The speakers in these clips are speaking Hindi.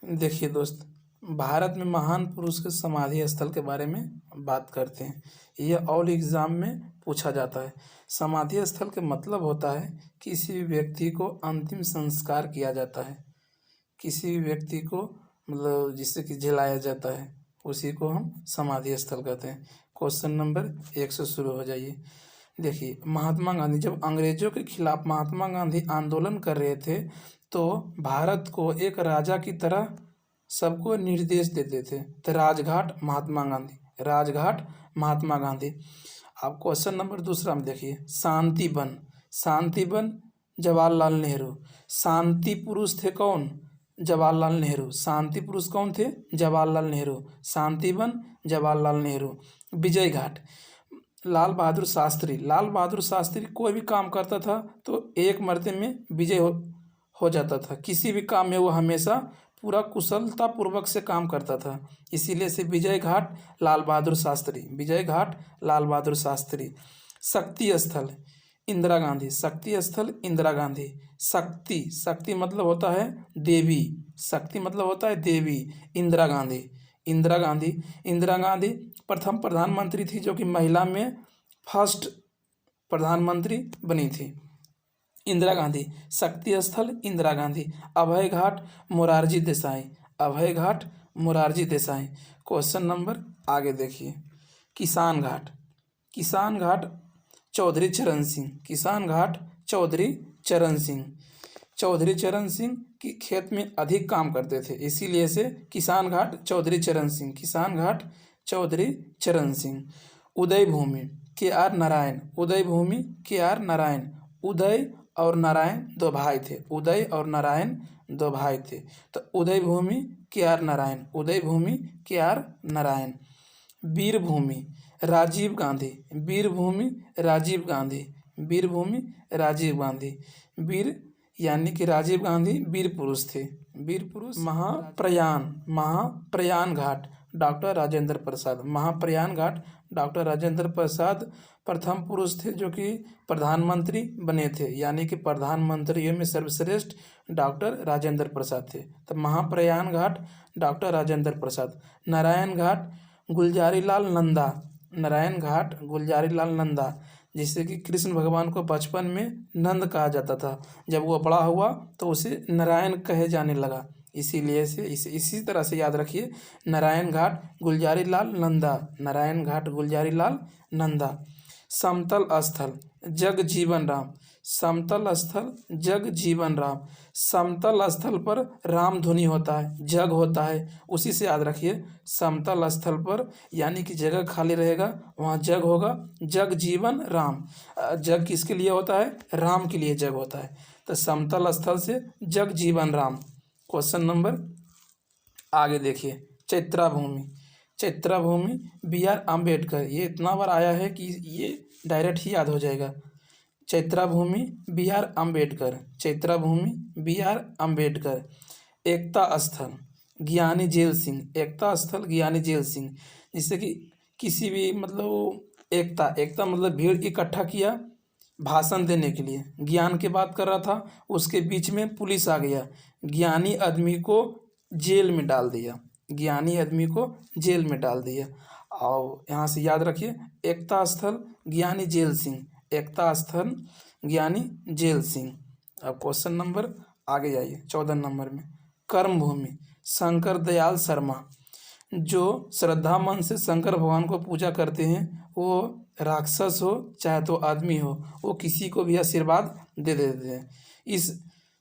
देखिए दोस्त, भारत में महान पुरुष के समाधि स्थल के बारे में बात करते हैं। यह ऑल एग्जाम में पूछा जाता है। समाधि स्थल का मतलब होता है किसी भी व्यक्ति को अंतिम संस्कार किया जाता है। किसी भी व्यक्ति को मतलब जिससे कि जलाया जाता है, उसी को हम समाधि स्थल कहते हैं। क्वेश्चन नंबर 1 से शुरू हो जाइए। देखिए, महात्मा गांधी जब अंग्रेजों के खिलाफ महात्मा गांधी आंदोलन कर रहे थे, तो भारत को एक राजा की तरह सबको निर्देश देते थे। तो राजघाट महात्मा गांधी, राजघाट महात्मा गांधी। आप क्वेश्चन नंबर दूसरा में देखिए, शांति वन, शांति वन जवाहरलाल नेहरू। शांति पुरुष थे कौन? जवाहरलाल नेहरू। शांति पुरुष कौन थे? जवाहरलाल नेहरू। शांति वन जवाहरलाल नेहरू। विजय घाट लाल बहादुर शास्त्री। लाल बहादुर शास्त्री कोई भी काम करता था तो एक मर्ते में विजय हो जाता था। किसी भी काम में वो हमेशा पूरा कुशलता पूर्वक से काम करता था। इसीलिए से विजय घाट लाल बहादुर शास्त्री, विजय घाट लाल बहादुर शास्त्री। शक्ति स्थल इंदिरा गांधी, शक्ति स्थल इंदिरा गांधी। शक्ति, शक्ति मतलब होता है देवी, शक्ति मतलब होता है देवी। इंदिरा गांधी, इंदिरा गांधी। इंदिरा गांधी प्रथम प्रधानमंत्री थी जो कि महिला में फर्स्ट प्रधानमंत्री बनी थी। इंदिरा गांधी। शक्ति स्थल इंदिरा गांधी। अभय घाट मोरारजी देसाई, अभय घाट मोरारजी देसाई। क्वेश्चन नंबर आगे देखिए, किसान घाट, किसान घाट चौधरी चरण सिंह, किसान घाट चौधरी चरण सिंह। चौधरी चरण सिंह की खेत में अधिक काम करते थे, इसीलिए से किसान घाट चौधरी चरण सिंह, किसान घाट चौधरी चरण सिंह। उदय भूमि के आर नारायण, उदय भूमि के आर नारायण। उदय और नारायण दो भाई थे, उदय और नारायण दो भाई थे। तो उदय भूमि के आर नारायण, उदय भूमि के आर नारायण। वीरभूमि राजीव गांधी, वीरभूमि राजीव गांधी, वीरभूमि राजीव गांधी। वीर यानी कि राजीव गांधी वीर पुरुष थे, वीर पुरुष। महाप्रयाण, महाप्रयाण घाट डॉक्टर राजेंद्र प्रसाद, महाप्रयाण घाट डॉक्टर राजेंद्र प्रसाद प्रथम पुरुष थे जो कि प्रधानमंत्री बने थे, यानी कि प्रधानमंत्रियों में सर्वश्रेष्ठ डॉक्टर राजेंद्र प्रसाद थे। तो महाप्रयाण घाट डॉक्टर राजेंद्र प्रसाद। नारायण घाट गुलजारी लाल नंदा, नारायण घाट गुलजारी लाल नंदा। जिससे कि कृष्ण भगवान को बचपन में नंद कहा जाता था, जब वो बड़ा हुआ तो उसे नारायण कहे जाने लगा, इसीलिए से इसी तरह से याद रखिए, नारायण घाट गुलजारी लाल नंदा, नारायण घाट गुलजारी लाल नंदा। समतल स्थल जगजीवन राम, समतल स्थल जगजीवन राम। समतल स्थल पर राम धुनी होता है, जग होता है, उसी से याद रखिए। समतल स्थल पर यानी कि जगह खाली रहेगा, वहाँ जग होगा, जग जीवन राम। जग किसके लिए होता है? राम के लिए जग होता है। तो समतल स्थल से जग जीवन राम। क्वेश्चन नंबर आगे देखिए, चैत्रा भूमि, चैत्रा भूमि बी आर अम्बेडकर। ये इतना बार आया है कि ये डायरेक्ट ही याद हो जाएगा। Chaitya Bhoomi B R Ambedkar, Chaitya Bhoomi B R Ambedkar. Ekta Sthal Gyani jail Singh, एकता स्थल ज्ञानी जेल सिंह। जिससे कि किसी भी मतलब एकता, एकता मतलब भीड़ इकट्ठा किया भाषण देने के लिए, ज्ञान की बात कर रहा था, उसके बीच में पुलिस आ गया, ज्ञानी आदमी को जेल में डाल दिया, ज्ञानी आदमी को जेल में डाल दिया। और यहाँ से याद रखिए, एकता स्थल ज्ञानी जेल सिंह, एकता स्थल ज्ञानी जेल सिंह। अब क्वेश्चन नंबर आगे जाइए, 14 नंबर में, कर्म भूमि शंकर दयाल शर्मा। जो श्रद्धा मन से शंकर भगवान को पूजा करते हैं, वो राक्षस हो चाहे तो आदमी हो, वो किसी को भी आशीर्वाद दे देते हैं। इस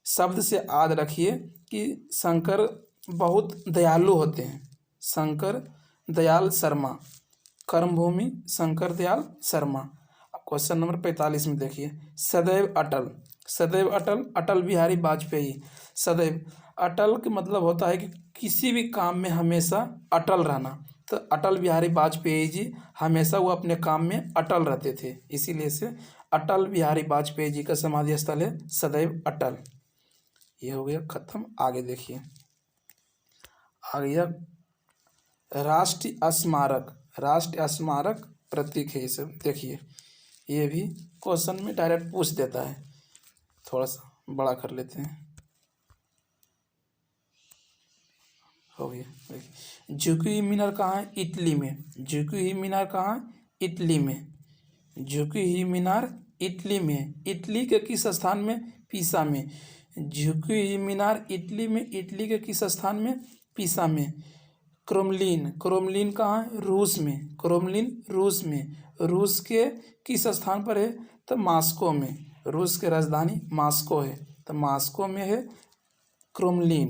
शब्द से याद रखिए कि शंकर बहुत दयालु होते हैं। शंकर दयाल शर्मा, कर्म भूमि शंकर दयाल शर्मा। अब क्वेश्चन नंबर 45 में देखिए, सदैव अटल, सदैव अटल अटल बिहारी वाजपेयी। सदैव अटल का मतलब होता है कि किसी भी काम में हमेशा अटल रहना। तो अटल बिहारी वाजपेयी जी हमेशा वो अपने काम में अटल रहते थे, इसीलिए से अटल बिहारी वाजपेयी जी का समाधि स्थल है सदैव अटल। ये हो गया खत्म। आगे देखिए, आ गया राष्ट्रीय स्मारक, राष्ट्रीय स्मारक प्रतीक है ये सब। देखिए, ये भी क्वेश्चन में डायरेक्ट पूछ देता है, थोड़ा सा बड़ा कर लेते हैं। हो गया। देखिए जुकी मीनार कहाँ है? इटली में। जुकी मीनार कहाँ है? इटली में। जुकी मीनार इटली में। इटली के किस स्थान में? पीसा में। जुकी मीनार इटली में। इटली के किस स्थान में? पीसा में। क्रोमलिन। क्रोमलिन कहाँ है? रूस में। क्रोमलिन रूस में। रूस के किस स्थान पर है? तो मॉस्को में। रूस की राजधानी मॉस्को है, तो मॉस्को में है क्रोमलिन।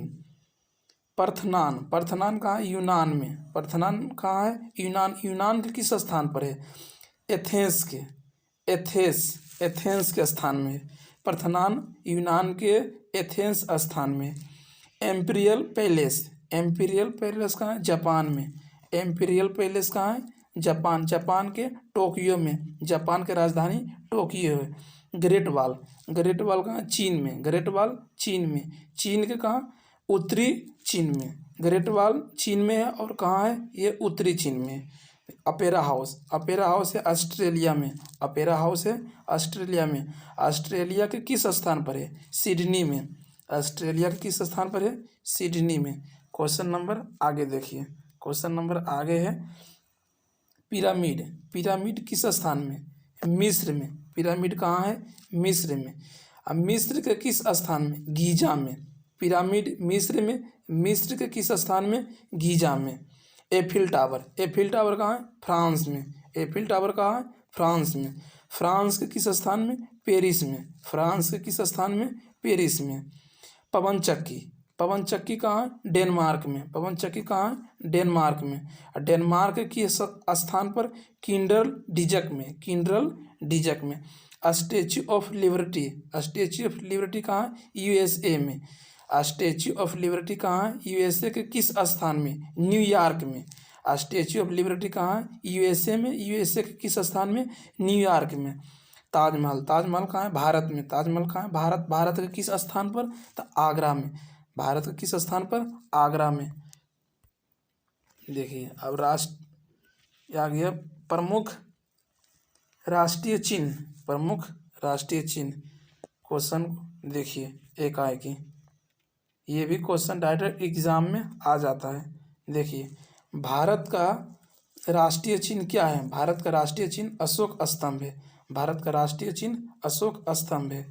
पार्थेनॉन। पार्थेनॉन कहाँ है? यूनान में। पार्थेनॉन कहाँ है? यूनान। यूनान के किस स्थान पर है? एथेंस के। एथेंस के स्थान में। पार्थेनॉन यूनान के एथेंस स्थान में। Amperian palace. एम्पीरियल पैलेस कहाँ है? जापान में। एम्पीरियल पैलेस कहाँ है? जापान। जापान के टोक्यो में। जापान की राजधानी टोक्यो है। Great wall. ग्रेट वॉल कहाँ है? चीन में। ग्रेट वॉल चीन में। चीन के कहाँ? उत्तरी चीन में। ग्रेट वॉल चीन में है और कहाँ है? ये उत्तरी चीन में। Opera house. अपेरा हाउस है ऑस्ट्रेलिया में। अपेरा हाउस है ऑस्ट्रेलिया में। ऑस्ट्रेलिया के किस स्थान पर है? सिडनी में। ऑस्ट्रेलिया के किस स्थान पर है? सिडनी में। क्वेश्चन नंबर आगे देखिए। क्वेश्चन नंबर आगे है पिरामिड। पिरामिड किस स्थान में? मिस्र में। पिरामिड कहाँ है? मिस्र में। अब मिस्र के किस स्थान में? गीजा में। पिरामिड मिस्र में। मिस्र के किस स्थान में? गीजा में। Eiffel tower. एफिल टावर कहाँ है? फ्रांस में। एफिल टावर कहाँ है? फ्रांस में। फ्रांस के किस स्थान में? पेरिस में। फ्रांस के किस स्थान में? पेरिस में। पवन चक्की। पवन चक्की कहाँ है? डेनमार्क में। पवन चक्की कहाँ है? डेनमार्क में। और डेनमार्क के स्थान पर किंडल डिजक में। किंडल डिजक में। Statue of liberty. Statue of liberty कहाँ है? यूएसए में। स्टैच्यू ऑफ लिबर्टी कहाँ है? यूएसए के किस स्थान में? न्यूयॉर्क में। स्टैच्यू ऑफ लिबर्टी कहाँ है? यूएसए में। यूएसए के किस स्थान में? न्यूयॉर्क में। ताजमहल। ताजमहल कहाँ है? भारत में। ताजमहल कहाँ है? भारत। भारत के किस स्थान पर? तो आगरा में। भारत के किस स्थान पर? आगरा में। देखिए अब राष्ट्र आ गया प्रमुख राष्ट्रीय चिन्ह। प्रमुख राष्ट्रीय चिन्ह। क्वेश्चन देखिए एक आए की, ये भी क्वेश्चन डायरेक्ट एग्जाम में आ जाता है। देखिए भारत का राष्ट्रीय चिन्ह क्या है? भारत का राष्ट्रीय चिन्ह अशोक स्तंभ है। भारत का राष्ट्रीय चिन्ह अशोक स्तंभ है।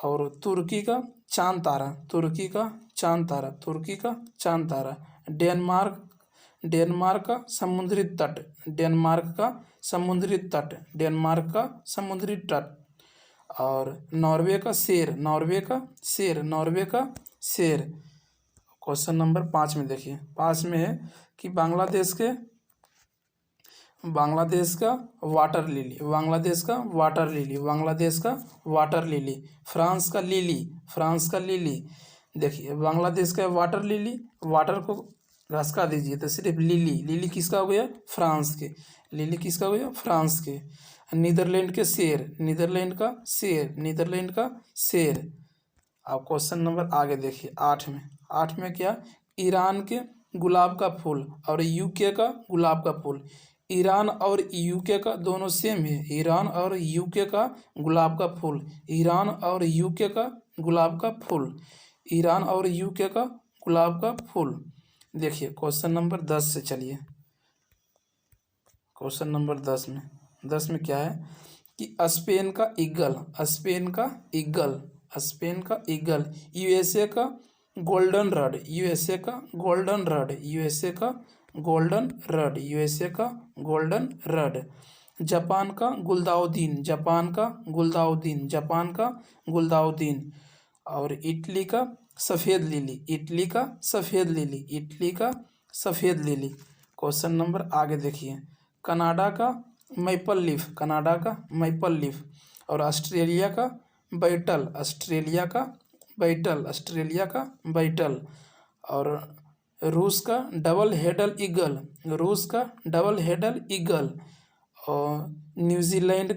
और तुर्की का चांद तारा। तुर्की का चांद तारा। तुर्की का चांद तारा। डेनमार्क। डेनमार्क का समुद्री तट। डेनमार्क का समुद्री तट। डेनमार्क का समुद्री तट। और नॉर्वे का शेर। नॉर्वे का शेर। नॉर्वे का शेर। क्वेश्चन नंबर 5 में देखिए। 5 में है कि बांग्लादेश का वाटर लिली। बांग्लादेश का वाटर लिली। बांग्लादेश का वाटर लिली। फ्रांस का लिली। फ्रांस का लिली। देखिए बांग्लादेश का वाटर लिली, वाटर को घसका दीजिए तो सिर्फ लिली। लिली किसका हो गया? फ्रांस के। लिली किसका हो गया? फ्रांस के। नीदरलैंड के शेर। नीदरलैंड का शेर। नीदरलैंड का शेर। अब क्वेश्चन नंबर आगे देखिए 8 में। 8 में क्या? ईरान के गुलाब का फूल और यूके का गुलाब का फूल। ईरान और यूके का दोनों सेम है। ईरान और यूके का गुलाब का फूल। ईरान और यूके का गुलाब का फूल। ईरान और यूके का गुलाब का फूल। देखिए क्वेश्चन नंबर 10 से चलिए। क्वेश्चन नंबर 10 में क्या है कि स्पेन का ईगल। स्पेन का ईगल। स्पेन का ईगल। यूएसए का गोल्डन रड। यूएसए का गोल्डन रड। यूएसए का गोल्डन रड। यूएसए का गोल्डन रड। जापान का गुलदाउद्दीन। जापान का गुलदाउद्दीन। जापान का गुलदाउद्दीन। और इटली का सफ़ेद लिली। इटली का सफ़ेद लिली। इटली का सफ़ेद लिली। क्वेश्चन नंबर आगे देखिए। कनाडा का मैपल लीफ। कनाडा का मैपल लीफ। और ऑस्ट्रेलिया का बैटल। ऑस्ट्रेलिया का बैटल। ऑस्ट्रेलिया का बैटल। और रूस का डबल हेडल ईगल। रूस का डबल हेडल ईगल। और न्यूजीलैंड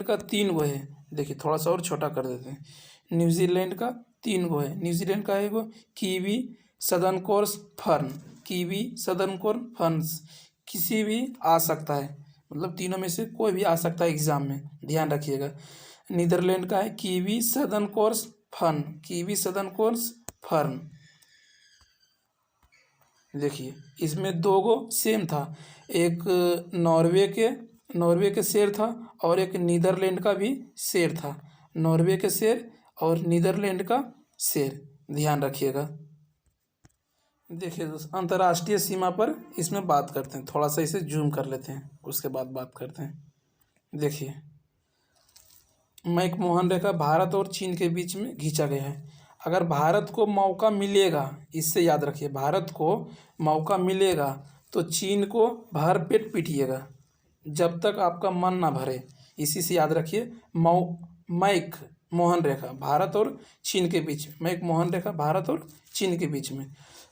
का 3 गो है। देखिए थोड़ा सा और छोटा कर देते हैं। न्यूजीलैंड का 3 गो है। न्यूजीलैंड का है वो kiwi southern cross fern. Kiwi southern cross ferns. किसी भी आ सकता है, मतलब तीनों में से कोई भी आ सकता है एग्जाम में, ध्यान रखिएगा। नीदरलैंड का है kiwi southern cross fern, kiwi southern cross fern. देखिए इसमें दो गो सेम था, एक नॉर्वे के शेर था और एक नीदरलैंड का भी शेर था। नॉर्वे के शेर और नीदरलैंड का शेर, ध्यान रखिएगा। देखिए दोस्तों, अंतर्राष्ट्रीय सीमा पर इसमें बात करते हैं, थोड़ा सा इसे जूम कर लेते हैं, उसके बाद बात करते हैं। देखिए मैकमोहन रेखा भारत और चीन के बीच में खींचा गया है। अगर भारत को मौका मिलेगा, इससे याद रखिए, भारत को मौका मिलेगा तो चीन को भर पेट पीटिएगा जब तक आपका मन ना भरे। इसी से याद रखिए, मैक मोहन रेखा भारत और चीन के बीच में, मैक मोहन रेखा भारत और चीन के बीच में।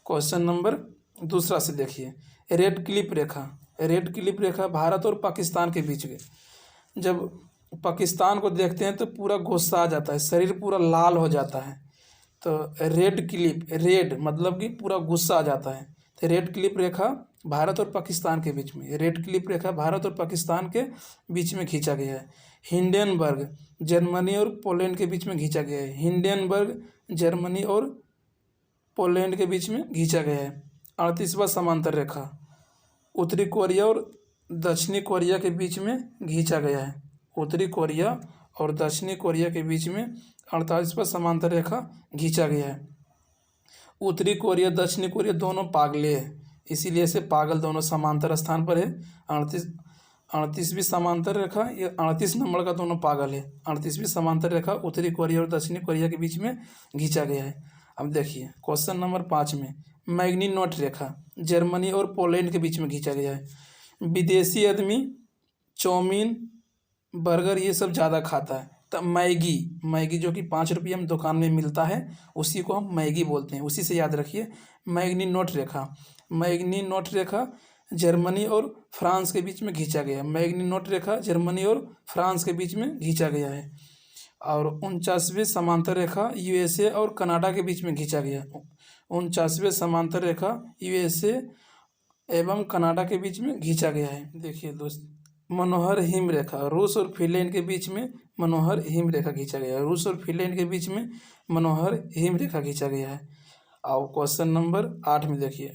क्वेश्चन नंबर दूसरा से देखिए, रेड क्लिप रेखा, रेड क्लिप रेखा भारत और पाकिस्तान के बीच में। जब पाकिस्तान को देखते हैं तो पूरा गुस्सा आ जाता है, शरीर पूरा लाल हो जाता है। तो रेड क्लिप, रेड मतलब कि पूरा गुस्सा आ जाता है। तो रेड क्लिप रेखा भारत और पाकिस्तान के बीच में, रेड क्लिप रेखा भारत और पाकिस्तान के बीच में खींचा गया है। हिंडनबर्ग जर्मनी और पोलैंड के बीच में खींचा गया है। हिंडनबर्ग जर्मनी और पोलैंड के बीच में खींचा गया है। 38वां समांतर रेखा उत्तरी कोरिया और दक्षिणी कोरिया के बीच में खींचा गया है। उत्तरी कोरिया और दक्षिणी कोरिया के बीच में 48वां समांतर रेखा खींचा गया है। उत्तरी कोरिया दक्षिणी कोरिया दोनों पागले हैं, इसीलिए से पागल दोनों समांतर स्थान पर है। 38वीं समांतर रेखा, ये 38 नंबर का दोनों पागल है। 38वीं समांतर रेखा उत्तरी कोरिया और दक्षिणी कोरिया के बीच में खींचा गया है। अब देखिए क्वेश्चन नंबर 5 में, मैग्नीनोट रेखा जर्मनी और पोलैंड के बीच में खींचा गया है। विदेशी आदमी चाउमीन बर्गर ये सब ज़्यादा खाता है, तो मैगी जो कि 5 रुपये में दुकान में मिलता है, उसी को हम मैगी बोलते हैं। उसी से याद रखिए, मैग्नीनोट रेखा जर्मनी और फ्रांस के बीच में खींचा गया है। मैग्नीनोट रेखा जर्मनी और फ्रांस के बीच में खींचा गया है। और 49वीं समांतर रेखा यूएसए और कनाडा के बीच में खींचा गया है। 49वीं समांतर रेखा यूएसए एवं कनाडा के बीच में खींचा गया है। देखिए दोस्त, मनोहर हिम रेखा रूस और फिनलैंड के बीच में मनोहर हिम रेखा खींचा गया है। रूस और फिनलैंड के बीच में मनोहर हिम रेखा खींचा गया है। और क्वेश्चन नंबर 8 में देखिए,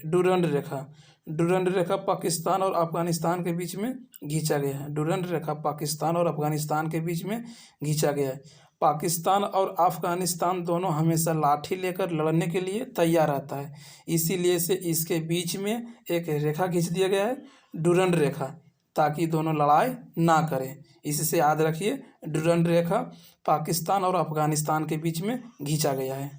डुरंड रेखा पाकिस्तान और अफगानिस्तान के बीच में खींचा गया है। डुरंड रेखा पाकिस्तान और अफगानिस्तान के बीच में खींचा गया है। पाकिस्तान और अफगानिस्तान दोनों हमेशा लाठी लेकर लड़ने के लिए तैयार रहता है, इसीलिए से इसके बीच में एक रेखा खींच दिया गया है, डुरंड रेखा, ताकि दोनों लड़ाई ना करें। इससे याद रखिए, डुरंड रेखा पाकिस्तान और अफगानिस्तान के बीच में खींचा गया है।